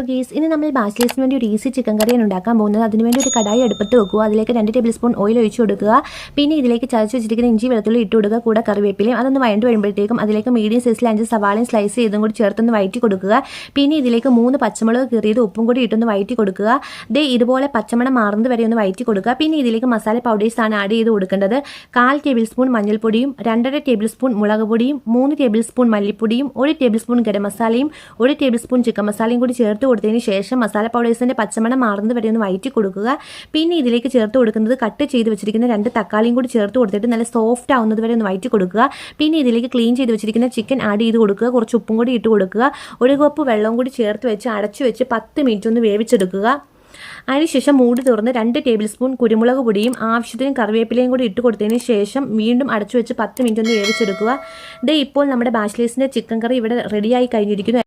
Hello ഗീസ്, ഇനി നമ്മൾ ബാച്ചിലേഴ്സിന് വേണ്ടി ഒരു ഈസി ചിക്കൻ കറിയാണ് ഉണ്ടാക്കാൻ പോകുന്നത്. അതിനുവേണ്ടി ഒരു കടായി അടുപ്പത്ത് വെക്കുക. അതിലേക്ക് 2 ടേബിൾ സ്പൂൺ ഓയിൽ ഒഴിച്ചു കൊടുക്കുക. പിന്നെ ഇതിലേക്ക് ചതച്ച് വെച്ചിരിക്കുന്ന ഇഞ്ചി വെളുത്തുള്ളി ഇട്ട് കൊടുക്കുക. കൂടെ കറിവേപ്പിലയും അതൊന്ന് വഴണ്ട് വരുമ്പോഴത്തേക്കും അതിലേക്ക് മീഡിയം സൈസിൽ 5 സവാളയും സ്ലൈസ് ചെയ്തും കൂടി ചേർത്തൊന്ന് വഴറ്റി കൊടുക്കുക. പിന്നെ ഇതിലേക്ക് 3 പച്ചമുളക് കീറിയത് ഉപ്പും കൂടി ഇട്ടൊന്ന് വഴറ്റി കൊടുക്കുക. ഇതുപോലെ പച്ചമണം മാറുന്നത് വരെ ഒന്ന് വഴറ്റി കൊടുക്കുക. പിന്നെ ഇതിലേക്ക് മസാല പൗഡേഴ്സാണ് ആഡ് ചെയ്ത് കൊടുക്കേണ്ടത്. 1/4 ടേബിൾ സ്പൂൺ മഞ്ഞൾപ്പൊടിയും 2.5 ടേബിൾ സ്പൂൺ മുളക് പൊടിയും 3 ടേബിൾ സ്പൂൺ മല്ലിപ്പൊടിയും 1 ടേബിൾ സ്പൂൺ ഗരം മസാലയും 1 ടേബിൾ സ്പൂൺ ചിക്കൻ മസാലയും കൂടി ചേർത്ത് കൊടുത്തതിന് ശേഷം മസാല പൗഡേഴ്സിൻ്റെ പച്ചമണം മാറുന്നത് വരെ ഒന്ന് വഴറ്റി കൊടുക്കുക. പിന്നെ ഇതിലേക്ക് ചേർത്ത് കൊടുക്കുന്നത് കട്ട് ചെയ്ത് വെച്ചിരിക്കുന്ന 2 തക്കാളിയും കൂടി ചേർത്ത് കൊടുത്തിട്ട് നല്ല സോഫ്റ്റ് ആവുന്നത് വരെ ഒന്ന് വഴറ്റി കൊടുക്കുക. പിന്നെ ഇതിലേക്ക് ക്ലീൻ ചെയ്ത് വെച്ചിരിക്കുന്ന ചിക്കൻ ആഡ് ചെയ്ത് കൊടുക്കുക. കുറച്ച് ഉപ്പും കൂടി ഇട്ട് കൊടുക്കുക. 1 കപ്പ് വെള്ളം കൂടി ചേർത്ത് വെച്ച് അടച്ചു വെച്ച് 10 മിനിറ്റ് ഒന്ന് വേവിച്ചെടുക്കുക. അതിനുശേഷം മൂടി തുറന്ന് 2 ടേബിൾ സ്പൂൺ കുരുമുളക് പൊടിയും ആവശ്യത്തിന് കറിവേപ്പിലയും കൂടി ഇട്ട് കൊടുത്തതിന് ശേഷം വീണ്ടും അടച്ചു വെച്ച് 10 മിനിറ്റ് ഒന്ന് വേവിച്ചെടുക്കുക. ഇപ്പോൾ നമ്മുടെ ബാച്ചിലേഴ്സിൻ്റെ ചിക്കൻ കറി ഇവിടെ റെഡിയായി കഴിഞ്ഞിരിക്കുന്നു.